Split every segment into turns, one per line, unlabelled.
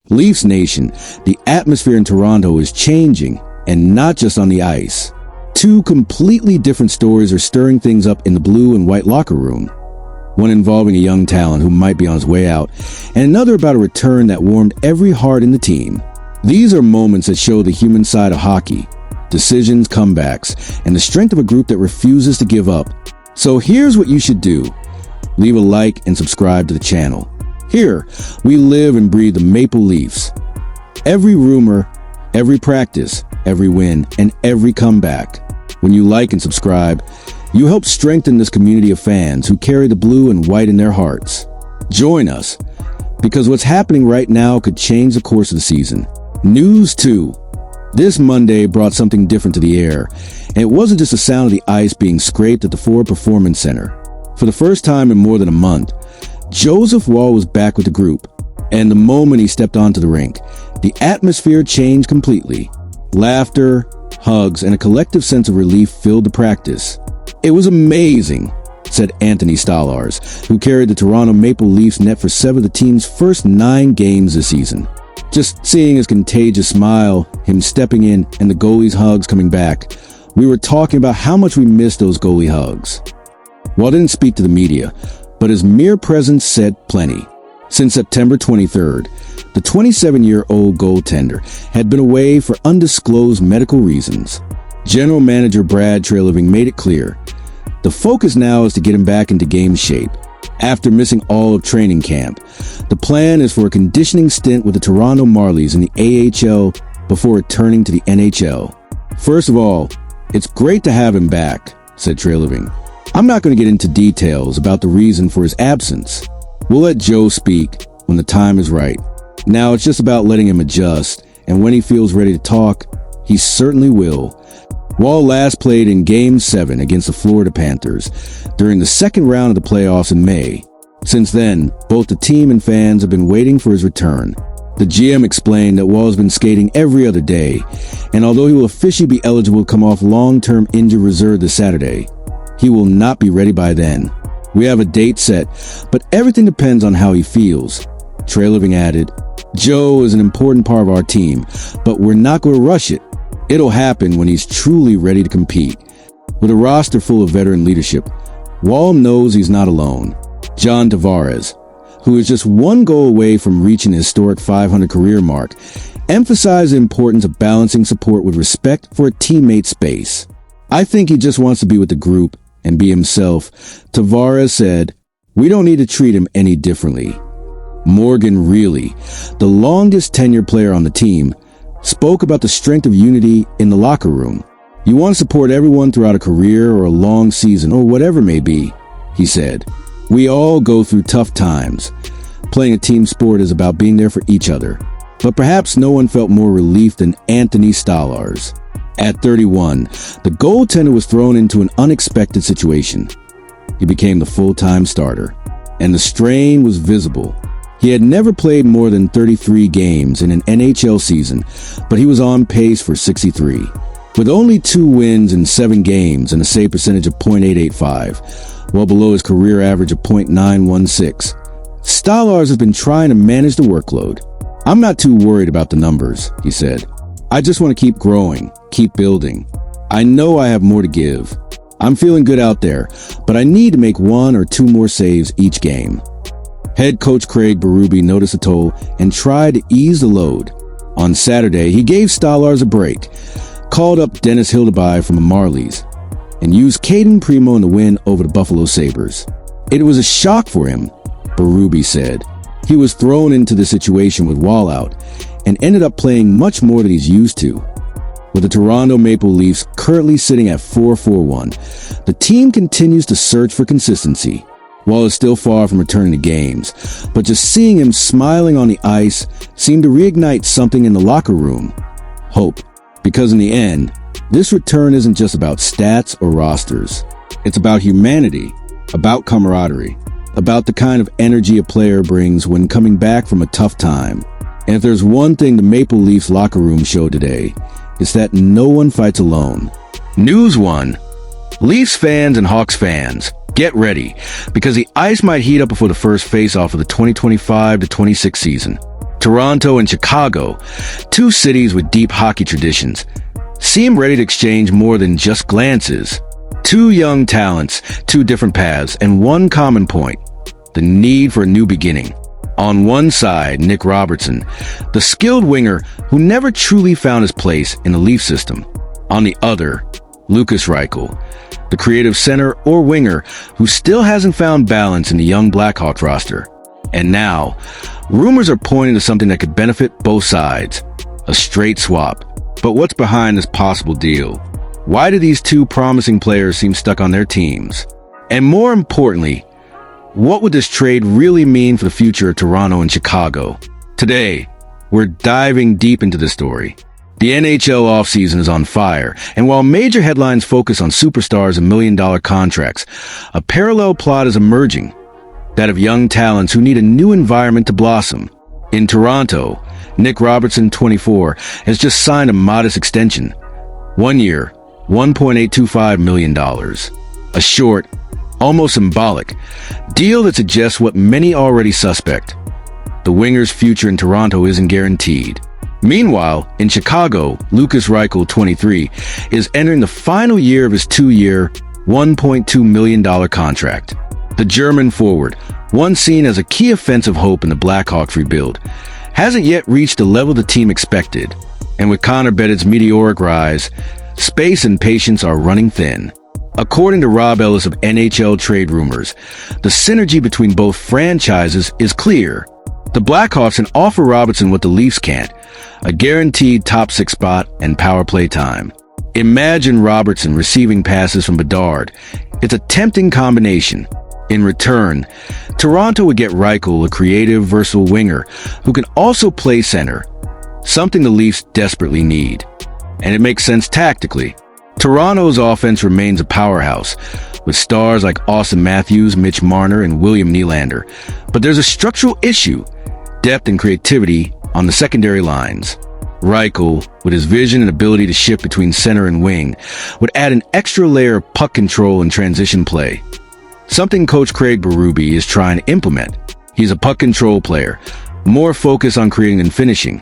Leafs Nation, the atmosphere in Toronto is changing, and not just on the ice. Two completely different stories are stirring things up in the blue and white locker room. One involving a young talent who might be on his way out, and another about a return that warmed every heart in the team. These are moments that show the human side of hockey, decisions, comebacks, and the strength of a group that refuses to give up. So here's what you should do. Leave a like and subscribe to the channel. Here, we live and breathe the Maple Leafs. Every rumor, every practice, every win, and every comeback. When you like and subscribe, you help strengthen this community of fans who carry the blue and white in their hearts. Join us, because what's happening right now could change the course of the season. News 2. This Monday brought something different to the air, and it wasn't just the sound of the ice being scraped at the Ford Performance Center. For the first time in more than a month, Joseph Woll was back with the group, and the moment he stepped onto the rink, the atmosphere changed completely. Laughter, hugs, and a collective sense of relief filled the practice. "It was amazing," said Anthony Stolarz, who carried the Toronto Maple Leafs net for 7 of the team's first 9 games this season. "Just seeing his contagious smile, him stepping in, and the goalie's hugs coming back, we were talking about how much we missed those goalie hugs." Woll didn't speak to the media, but his mere presence said plenty. Since September 23rd, the 27-year-old goaltender had been away for undisclosed medical reasons. General Manager Brad Treliving made it clear, the focus now is to get him back into game shape. After missing all of training camp, the plan is for a conditioning stint with the Toronto Marlies in the AHL before returning to the NHL. "First of all, it's great to have him back," said Treliving. "I'm not going to get into details about the reason for his absence. We'll let Joe speak when the time is right. Now it's just about letting him adjust, and when he feels ready to talk, he certainly will." Woll last played in Game 7 against the Florida Panthers during the second round of the playoffs in May. Since then, both the team and fans have been waiting for his return. The GM explained that Woll has been skating every other day, and although he will officially be eligible to come off long-term injury reserve this Saturday, he will not be ready by then. "We have a date set, but everything depends on how he feels," Treliving added. "Joe is an important part of our team, but we're not going to rush it. It'll happen when he's truly ready to compete." With a roster full of veteran leadership, Woll knows he's not alone. John Tavares, who is just 1 goal away from reaching the historic 500 career mark, emphasized the importance of balancing support with respect for a teammate's space. "I think he just wants to be with the group and be himself," Tavares said. "We don't need to treat him any differently." Morgan Reilly, the longest tenured player on the team, spoke about the strength of unity in the locker room. "You want to support everyone throughout a career or a long season or whatever it may be," he said. "We all go through tough times. Playing a team sport is about being there for each other." But perhaps no one felt more relief than Anthony Stolarz. At 31, the goaltender was thrown into an unexpected situation. He became the full-time starter, and the strain was visible. He had never played more than 33 games in an NHL season, but he was on pace for 63. With only 2 wins in 7 games and a save percentage of .885, well below his career average of .916, Stolarz has been trying to manage the workload. "I'm not too worried about the numbers," he said. "I just want to keep growing, keep building. I know I have more to give. I'm feeling good out there, but I need to make 1 or 2 more saves each game." Head coach Craig Berube noticed the toll and tried to ease the load. On Saturday, he gave Stolarz a break, called up Dennis Hildeby from the Marlies, and used Caden Primo in the win over the Buffalo Sabres. "It was a shock for him," Berube said. "He was thrown into the situation with Woll out and ended up playing much more than he's used to." With the Toronto Maple Leafs currently sitting at 4-4-1, the team continues to search for consistency. Woll is still far from returning to games, but just seeing him smiling on the ice seemed to reignite something in the locker room. Hope. Because in the end, this return isn't just about stats or rosters. It's about humanity, about camaraderie, about the kind of energy a player brings when coming back from a tough time. And if there's one thing the Maple Leafs locker room showed today, it's that no one fights alone. News 1. Leafs fans and Hawks fans, get ready, because the ice might heat up before the first face-off of the 2025-26 season. Toronto and Chicago, two cities with deep hockey traditions, seem ready to exchange more than just glances. Two young talents, two different paths, and one common point: the need for a new beginning. On one side, Nick Robertson, the skilled winger who never truly found his place in the Leaf system. On the other, Lukas Reichel, the creative center or winger who still hasn't found balance in the young Blackhawks roster. And now, rumors are pointing to something that could benefit both sides: a straight swap. But what's behind this possible deal? Why do these two promising players seem stuck on their teams? And more importantly, what would this trade really mean for the future of Toronto and Chicago? Today, we're diving deep into the story. The NHL offseason is on fire, and while major headlines focus on superstars and million-dollar contracts, a parallel plot is emerging: that of young talents who need a new environment to blossom. In Toronto, Nick Robertson, 24, has just signed a modest extension. 1 year, $1.825 million. A short, almost symbolic, deal that suggests what many already suspect: the winger's future in Toronto isn't guaranteed. Meanwhile, in Chicago, Lukas Reichel, 23, is entering the final year of his 2-year, $1.2 million contract. The German forward, once seen as a key offensive hope in the Blackhawks rebuild, hasn't yet reached the level the team expected. And with Connor Bedard's meteoric rise, space and patience are running thin. According to Rob Ellis of NHL Trade Rumors, the synergy between both franchises is clear. The Blackhawks can offer Robertson what the Leafs can't: a guaranteed top 6 spot and power play time. Imagine Robertson receiving passes from Bedard. It's a tempting combination. In return, Toronto would get Reichel, a creative, versatile winger who can also play center, something the Leafs desperately need. And it makes sense tactically. Toronto's offense remains a powerhouse, with stars like Austin Matthews, Mitch Marner, and William Nylander. But there's a structural issue: depth and creativity on the secondary lines. Reichel, with his vision and ability to shift between center and wing, would add an extra layer of puck control and transition play, something Coach Craig Berube is trying to implement. He's a puck control player, more focused on creating than finishing,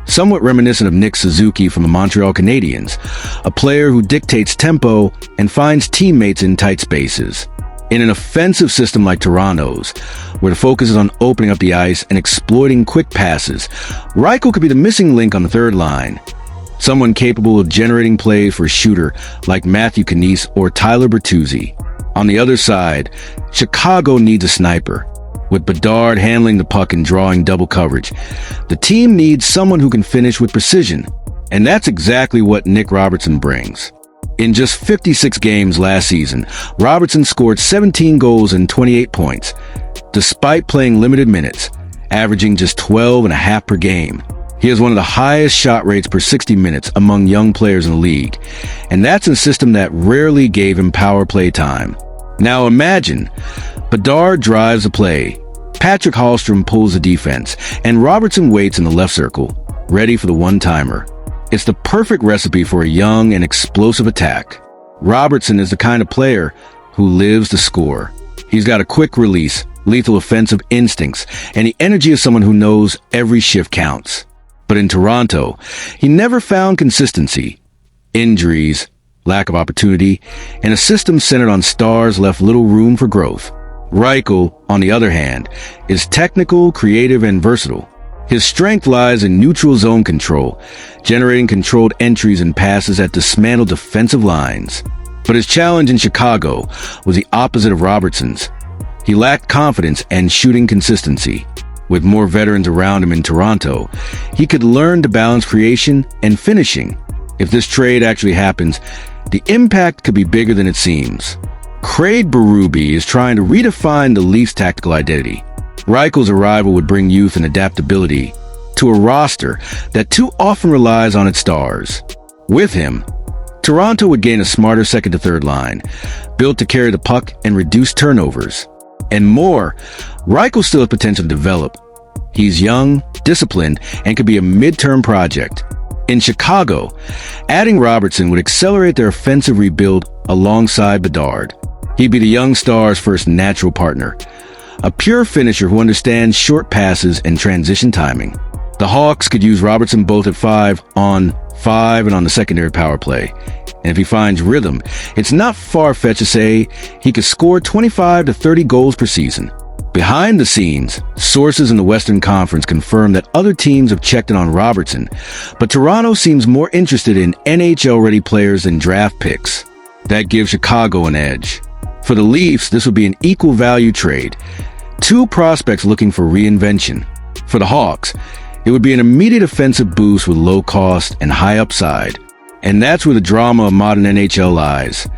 somewhat reminiscent of Nick Suzuki from the Montreal Canadiens, a player who dictates tempo and finds teammates in tight spaces. In an offensive system like Toronto's, where the focus is on opening up the ice and exploiting quick passes, Reichel could be the missing link on the third line. Someone capable of generating plays for a shooter like Matthew Knies or Tyler Bertuzzi. On the other side, Chicago needs a sniper. With Bedard handling the puck and drawing double coverage, the team needs someone who can finish with precision. And that's exactly what Nick Robertson brings. In just 56 games last season, Robertson scored 17 goals and 28 points, despite playing limited minutes, averaging just 12.5 per game. He has one of the highest shot rates per 60 minutes among young players in the league, and that's in a system that rarely gave him power play time. Now imagine, Bedard drives the play, Patrick Hallstrom pulls the defense, and Robertson waits in the left circle, ready for the one-timer. It's the perfect recipe for a young and explosive attack. Robertson is the kind of player who lives to score. He's got a quick release, lethal offensive instincts, and the energy of someone who knows every shift counts. But in Toronto, he never found consistency. Injuries, lack of opportunity, and a system centered on stars left little room for growth. Reichel, on the other hand, is technical, creative, and versatile. His strength lies in neutral zone control, generating controlled entries and passes that dismantle defensive lines. But his challenge in Chicago was the opposite of Robertson's. He lacked confidence and shooting consistency. With more veterans around him in Toronto, he could learn to balance creation and finishing. If this trade actually happens, the impact could be bigger than it seems. Craig Berube is trying to redefine the Leafs' tactical identity. Reichel's arrival would bring youth and adaptability to a roster that too often relies on its stars. With him, Toronto would gain a smarter second to third line, built to carry the puck and reduce turnovers. And more, Reichel still has potential to develop. He's young, disciplined, and could be a midterm project. In Chicago, adding Robertson would accelerate their offensive rebuild alongside Bedard. He'd be the young star's first natural partner, a pure finisher who understands short passes and transition timing. The Hawks could use Robertson both at 5 on 5 and on the secondary power play. And if he finds rhythm, it's not far-fetched to say he could score 25 to 30 goals per season. Behind the scenes, sources in the Western Conference confirm that other teams have checked in on Robertson, but Toronto seems more interested in NHL-ready players than draft picks. That gives Chicago an edge. For the Leafs, this would be an equal value trade. 2 prospects looking for reinvention. For the Hawks, it would be an immediate offensive boost with low cost and high upside. And that's where the drama of modern NHL lies.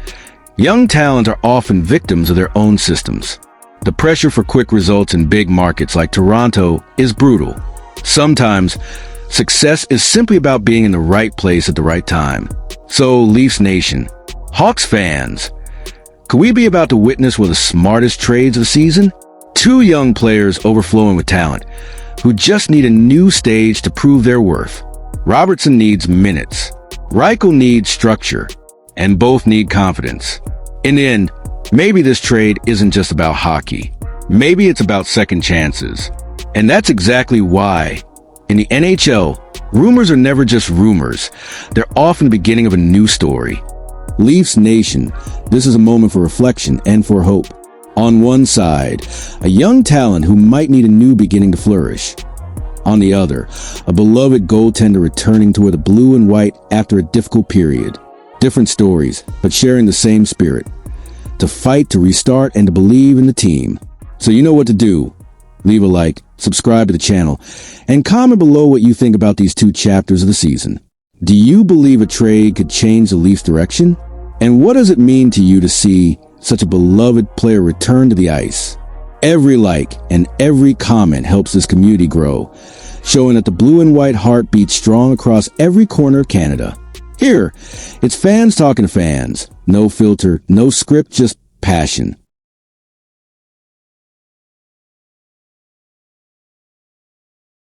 Young talent are often victims of their own systems. The pressure for quick results in big markets like Toronto is brutal. Sometimes, success is simply about being in the right place at the right time. So, Leafs Nation, Hawks fans, could we be about to witness one of the smartest trades of the season? 2 young players overflowing with talent, who just need a new stage to prove their worth. Robertson needs minutes. Reichel needs structure. And both need confidence. In the end, maybe this trade isn't just about hockey. Maybe it's about second chances. And that's exactly why, in the NHL, rumors are never just rumors. They're often the beginning of a new story. Leafs Nation, this is a moment for reflection and for hope. On one side, a young talent who might need a new beginning to flourish. On the other, a beloved goaltender returning toward the blue and white after a difficult period. Different stories, but sharing the same spirit. To fight, to restart, and to believe in the team. So you know what to do. Leave a like, subscribe to the channel, and comment below what you think about these 2 chapters of the season. Do you believe a trade could change the Leafs' direction? And what does it mean to you to see such a beloved player return to the ice? Every like and every comment helps this community grow, showing that the blue and white heart beats strong across every corner of Canada. Here, it's fans talking to fans. No filter, no script, just passion.